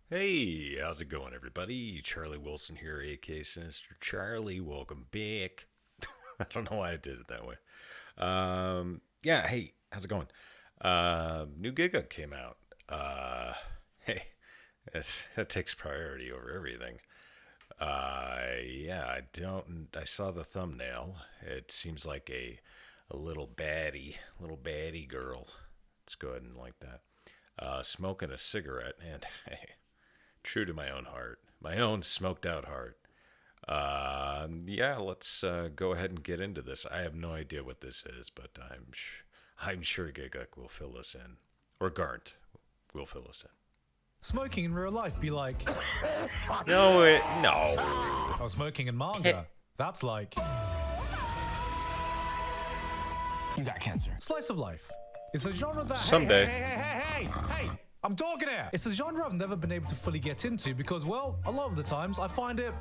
Hey, how's it going, everybody? Charlie Wilson here, aka Sinister Charlie. Welcome back. I don't know why I did it that way. Yeah, hey, how's it going? New Gigguk came out. Hey, that takes priority over everything. Yeah, I saw the thumbnail. It seems like a little baddie girl. Let's go ahead and like that. Smoking a cigarette, and hey, true to my own heart, my own smoked out heart. Yeah, let's go ahead and get into this. I have no idea what this is, but I'm sure Gigguk will fill us in, or Garnt will fill us in. Smoking in real life be like, No. oh, smoking in manga. That's like You got cancer. slice of life. It's a genre that Someday. Hey, I'm talking here. It's a genre I've never been able to fully get into because, well, a lot of the times I find it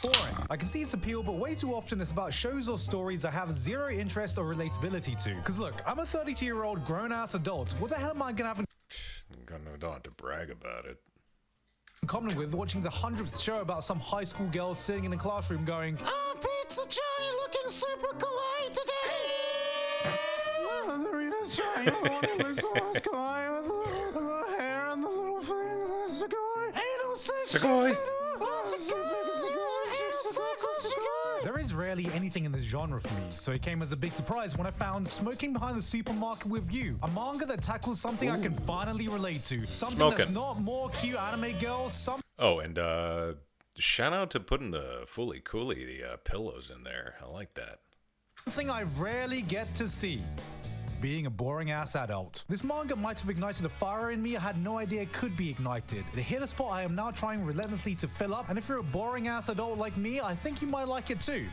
boring. I can see its appeal, but way too often it's about shows or stories I have zero interest or relatability to. Because look, I'm a 32-year-old grown-ass adult. What the hell am I gonna have in Don't have to brag about it. common with watching the 100th show about some high school girl sitting in a classroom going, Pizza Johnny looking super kawaii today. Margarita's Johnny, the one who looks so much kawaii with the little hair and the little thing. Anal sex. Sugoi. There is rarely anything in this genre for me, so it came as a big surprise when I found Smoking Behind the Supermarket with You, a manga that tackles something I can finally relate to. Something that's not more cute anime girls, Oh, and shout out to putting the fully coolie, the pillows in there. I like that. something I rarely get to see. Being a boring ass adult. This manga might have ignited a fire in me I had no idea could be ignited. It hit a spot I am now trying relentlessly to fill up, and if you're a boring ass adult like me, I think you might like it too.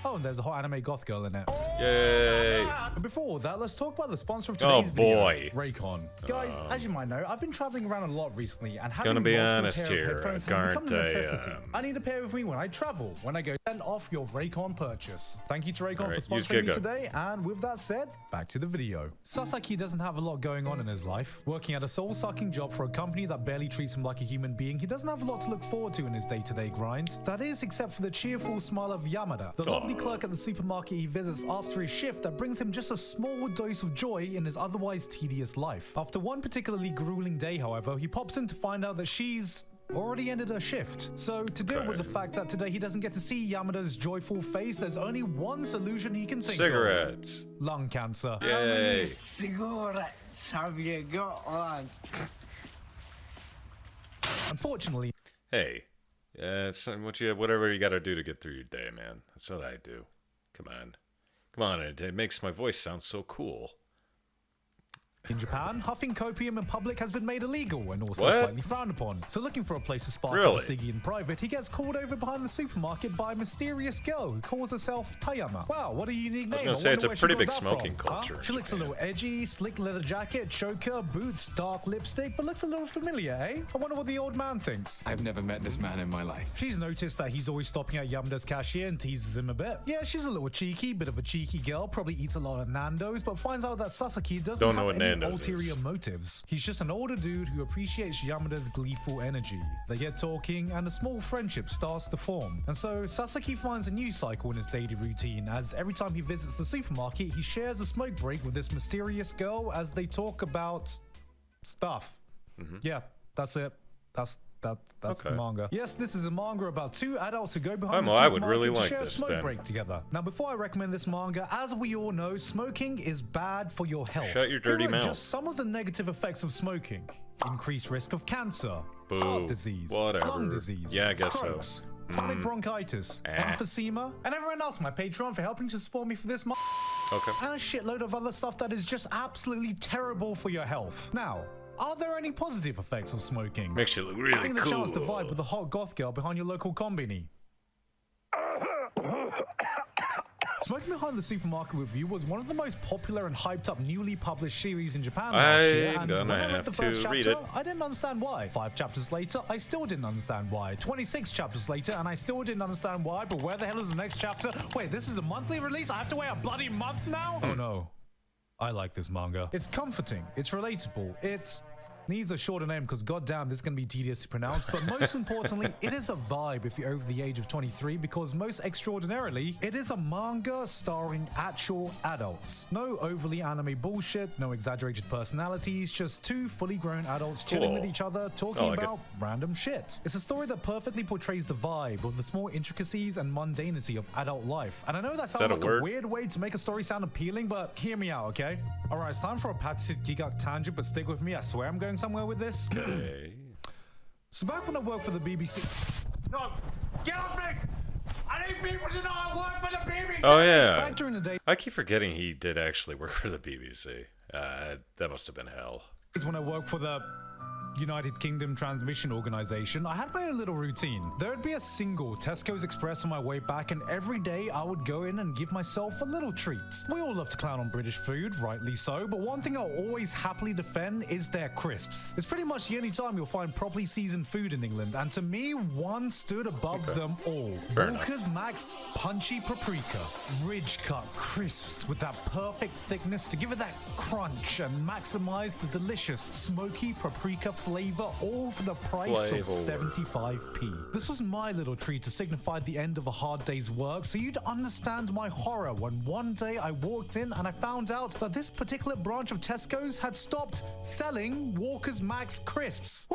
Oh, and there's a hot anime goth girl in it. Yay! But before all that, let's talk about the sponsor of today's video, boy. Raycon. Guys, as you might know, I've been traveling around a lot recently, and having Gonna be multiple honest pair of here, headphones has Garnt, become a necessity. I need a pair with me when I travel. When I go, send off your Raycon purchase. Thank you to Raycon Alright, for use sponsoring me Gigguk. today. And with that said, back to the video. Sasaki doesn't have a lot going on in his life. Working at a soul-sucking job for a company that barely treats him like a human being, he doesn't have a lot to look forward to in his day-to-day grind. That is, except for the cheerful smile of Yamada, the lovely clerk at the supermarket he visits after his shift that brings him just a small dose of joy in his otherwise tedious life. After one particularly grueling day, however, he pops in to find out that she's already ended her shift. So to deal with the fact that today he doesn't get to see Yamada's joyful face, there's only one solution he can think Cigarettes. of. Lung cancer. Yay! Cigarettes have you got on? Unfortunately, Hey, it's whatever you got to do to get through your day, man. That's what I do. Come on, it makes my voice sound so cool. in Japan, huffing copium in public has been made illegal and also What? slightly frowned upon. So looking for a place to spark Really? up a ciggy in private, he gets called over behind the supermarket by a mysterious girl who calls herself Tayama. Wow, what a unique name. I was gonna say, it's wonder a where she pretty got big that smoking from. culture in She looks a Japan. little edgy, slick leather jacket, choker, boots, dark lipstick, but looks a little familiar, eh? I wonder what the old man thinks. I've never met this man in my life. She's noticed that he's always stopping at Yamada's cashier and teases him a bit. Yeah, she's a little cheeky, bit of a cheeky girl, probably eats a lot of Nando's, but finds out that Sasaki doesn't Don't know have what any Nando's ulterior is. motives. He's just an older dude who appreciates Yamada's gleeful energy. They get talking, and a small friendship starts to form. And so Sasaki finds a new cycle in his daily routine, as every time he visits the supermarket, he shares a smoke break with this mysterious girl as they talk about stuff. Yeah, that's it. That's Okay. the manga. Yes, this is a manga about two adults who go behind Well, the I would supermarket really to like share a this, smoke then. break together. Now, before I recommend this manga, as we all know, smoking is bad for your health. Shut your dirty Here are mouth. Just some of the negative effects of smoking: increased risk of cancer, Boo. heart disease, Whatever. lung disease, Yeah, I guess so. strokes, chronic bronchitis, emphysema, and everyone else on my Patreon for helping to support me for this month. Okay. And a shitload of other stuff that is just absolutely terrible for your health. Now, are there any positive effects of smoking? Makes you look really Having the cool. chance to vibe with a hot goth girl behind your local combini. Smoking Behind the Supermarket with You was one of the most popular and hyped up newly published series in Japan last year, I'm and gonna when I read have the to first read chapter, it. I didn't understand why. 5 chapters later, I still didn't understand why. 26 chapters later, and I still didn't understand why, but where the hell is the next chapter? Wait, this is a monthly release? I have to wait a bloody month now? Oh no. I like this manga. It's comforting, it's relatable, it's Needs a shorter name because goddamn, this is going to be tedious to pronounce. But most importantly, it is a vibe if you're over the age of 23 because most extraordinarily, it is a manga starring actual adults. No overly anime bullshit, no exaggerated personalities, just two fully grown adults chilling with each other, talking about random shit. It's a story that perfectly portrays the vibe of the small intricacies and mundanity of adult life. And I know that sounds like a weird way to make a story sound appealing, but hear me out, okay? Alright, it's time for a patented Gigguk tangent, but stick with me, I swear I'm going somewhere with this. Okay. So back when I worked for the BBC... No! Get off me! I need people to know I work for the BBC! Oh, yeah. Back during the day... I keep forgetting he did actually work for the BBC. That must have been hell. When I worked for the United Kingdom Transmission Organization, I had my own little routine. There would be a single Tesco's Express on my way back, and every day I would go in and give myself a little treat. We all love to clown on British food, rightly so, but one thing I'll always happily defend is their crisps. It's pretty much the only time you'll find properly seasoned food in England, and to me, one stood above them all. Walker's Max Punchy Paprika. Ridge cut crisps with that perfect thickness to give it that crunch and maximize the delicious smoky paprika flavor, all for the price of 75p. This was my little treat to signify the end of a hard day's work, so you'd understand my horror when one day I walked in and I found out that this particular branch of Tesco's had stopped selling Walker's Max crisps.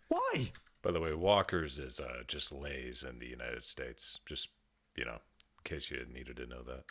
Why? By the way, Walker's is just Lay's in the United States. Just, in case you needed to know that.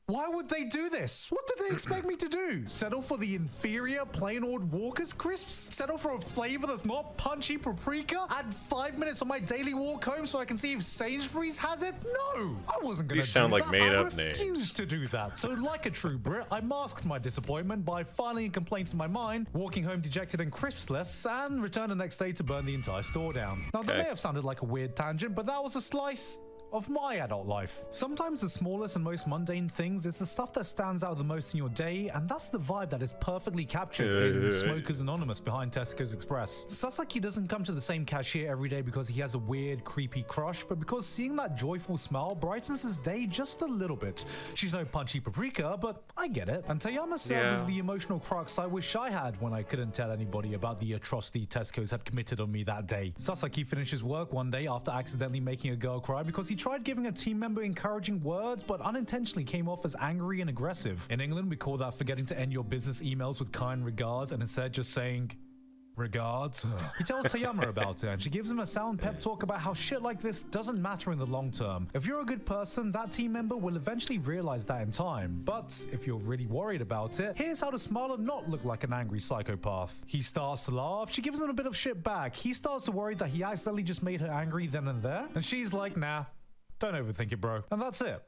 Why would they do this? What did they expect me to do? Settle for the inferior plain old Walker's crisps? Settle for a flavor that's not punchy paprika? Add 5 minutes on my daily walk home so I can see if Sainsbury's has it? No! I wasn't gonna do that. These sound like made-up names. I refused to do that. So like a true Brit, I masked my disappointment by filing a complaint in my mind, walking home dejected and crispsless, and returned the next day to burn the entire store down. Now, that may have sounded like a weird tangent, but that was a slice of my adult life. Sometimes the smallest and most mundane things is the stuff that stands out the most in your day, and that's the vibe that is perfectly captured in Smokers Anonymous behind Tesco's Express. Sasaki doesn't come to the same cashier every day because he has a weird, creepy crush, but because seeing that joyful smile brightens his day just a little bit. She's no punchy paprika, but I get it. And Tayama serves as the emotional crux I wish I had when I couldn't tell anybody about the atrocity Tesco's had committed on me that day. Sasaki finishes work one day after accidentally making a girl cry because he tried giving a team member encouraging words, but unintentionally came off as angry and aggressive. In England, we call that forgetting to end your business emails with kind regards and instead just saying, regards. He tells Tayama about it, and she gives him a sound pep talk about how shit like this doesn't matter in the long term. If you're a good person, that team member will eventually realize that in time. But if you're really worried about it, here's how to smile and not look like an angry psychopath. He starts to laugh, she gives him a bit of shit back. He starts to worry that he accidentally just made her angry then and there, and she's like, nah, don't overthink it, bro. And that's it.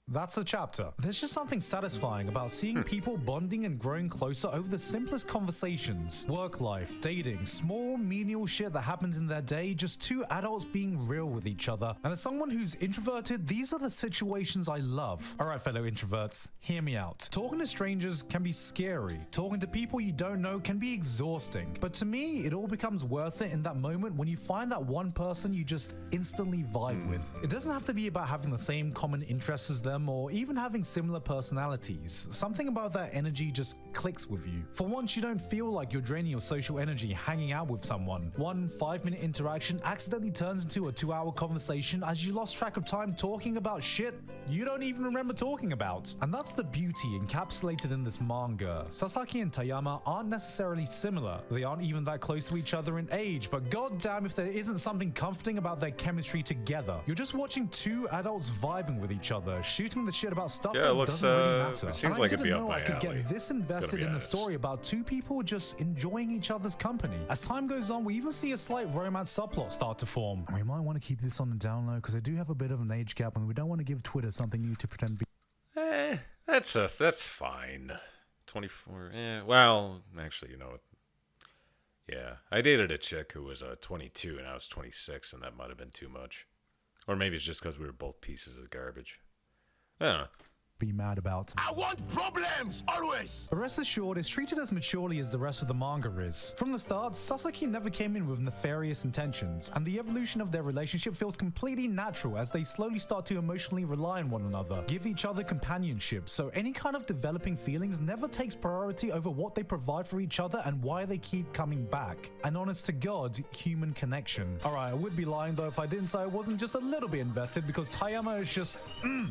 That's the chapter. There's just something satisfying about seeing people bonding and growing closer over the simplest conversations. Work life, dating, small, menial shit that happens in their day, just two adults being real with each other. And as someone who's introverted, these are the situations I love. Alright, fellow introverts, hear me out. Talking to strangers can be scary. Talking to people you don't know can be exhausting. But to me, it all becomes worth it in that moment when you find that one person you just instantly vibe with. It doesn't have to be about having the same common interests as them, or even having similar personalities. Something about that energy just clicks with you. For once, you don't feel like you're draining your social energy hanging out with someone. One 5-minute interaction accidentally turns into a 2-hour conversation as you lost track of time talking about shit you don't even remember talking about. And that's the beauty encapsulated in this manga. Sasaki and Tayama aren't necessarily similar. They aren't even that close to each other in age, but goddamn if there isn't something comforting about their chemistry together. You're just watching two adults vibing with each other, shooting the shit about stuff that doesn't really matter. It seems like it'd be up my alley. I could get this invested in a story about two people just enjoying each other's company. As time goes on, we even see a slight romance subplot start to form. And we might want to keep this on the down low because I do have a bit of an age gap and we don't want to give Twitter something new to pretend to be. That's fine. 24. Well, actually, you know what? Yeah, I dated a chick who was 22 and I was 26, and that might have been too much. Or maybe it's just because we were both pieces of garbage. I don't know. be mad about. I want problems, always! But rest assured, it's treated as maturely as the rest of the manga is. From the start, Sasaki never came in with nefarious intentions, and the evolution of their relationship feels completely natural as they slowly start to emotionally rely on one another, give each other companionship, so any kind of developing feelings never takes priority over what they provide for each other and why they keep coming back. An honest to God, human connection. Alright, I would be lying though if I didn't say I wasn't just a little bit invested because Tayama is just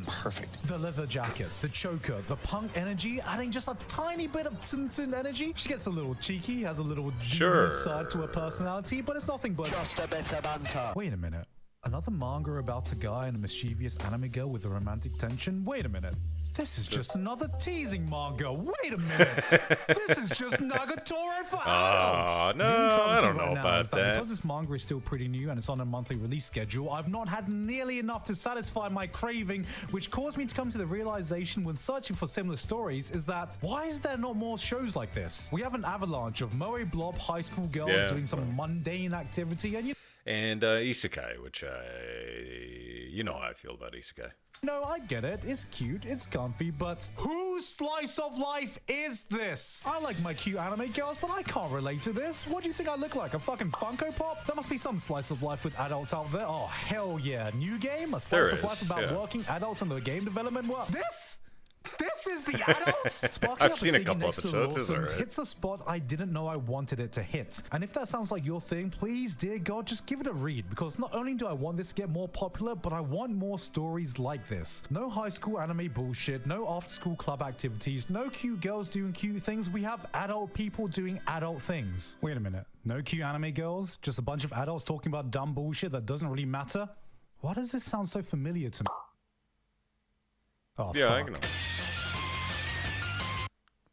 Perfect. the leather jacket, the choker, the punk energy, adding just a tiny bit of Tsun energy. She gets a little cheeky, has a little devious side to her personality, but it's nothing but Just a bit of banter. Wait a minute. Another manga about a guy and a mischievous anime girl with a romantic tension? Wait a minute. This is just another teasing manga. Wait a minute. This is just Nagatoro for adults. No, I don't know about that. Because this manga is still pretty new and it's on a monthly release schedule, I've not had nearly enough to satisfy my craving, which caused me to come to the realization when searching for similar stories is that why is there not more shows like this? We have an avalanche of moe blob high school girls doing some mundane activity and isekai, which you know how I feel about isekai. No, I get it. It's cute, it's comfy, but whose slice of life is this? I like my cute anime girls, but I can't relate to this. What do you think I look like? A fucking Funko Pop? There must be some slice of life with adults out there. Oh, hell yeah. New game? A slice of life about working adults in the game development world? This is the adults? I've seen a couple episodes. It's alright. Hits a spot I didn't know I wanted it to hit. And if that sounds like your thing, please, dear God, just give it a read. Because not only do I want this to get more popular, but I want more stories like this. No high school anime bullshit, no after school club activities, no cute girls doing cute things. We have adult people doing adult things. Wait a minute. No cute anime girls? Just a bunch of adults talking about dumb bullshit that doesn't really matter? Why does this sound so familiar to me? Oh, yeah, fuck. I can know.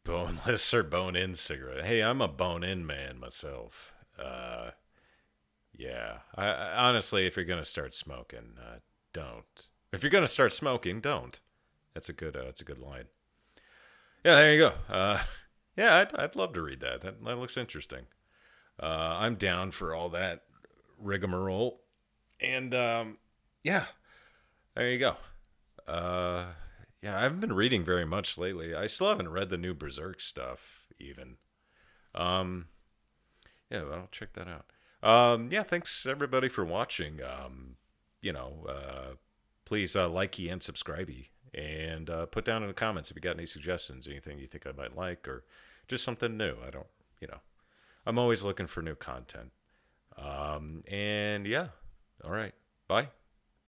Boneless or bone-in cigarette. Hey, I'm a bone-in man myself. Yeah. I honestly, if you're gonna start smoking, don't. If you're gonna start smoking, don't. That's a good line. Yeah, there you go. Yeah, I'd love to read that. That looks interesting. I'm down for all that rigmarole, and yeah, there you go. Yeah, I haven't been reading very much lately. I still haven't read the new Berserk stuff, even. Yeah, well, I'll check that out. Yeah, thanks everybody for watching. Please like and subscribe and put down in the comments if you got any suggestions, anything you think I might like, or just something new. I'm always looking for new content. And yeah, all right, bye.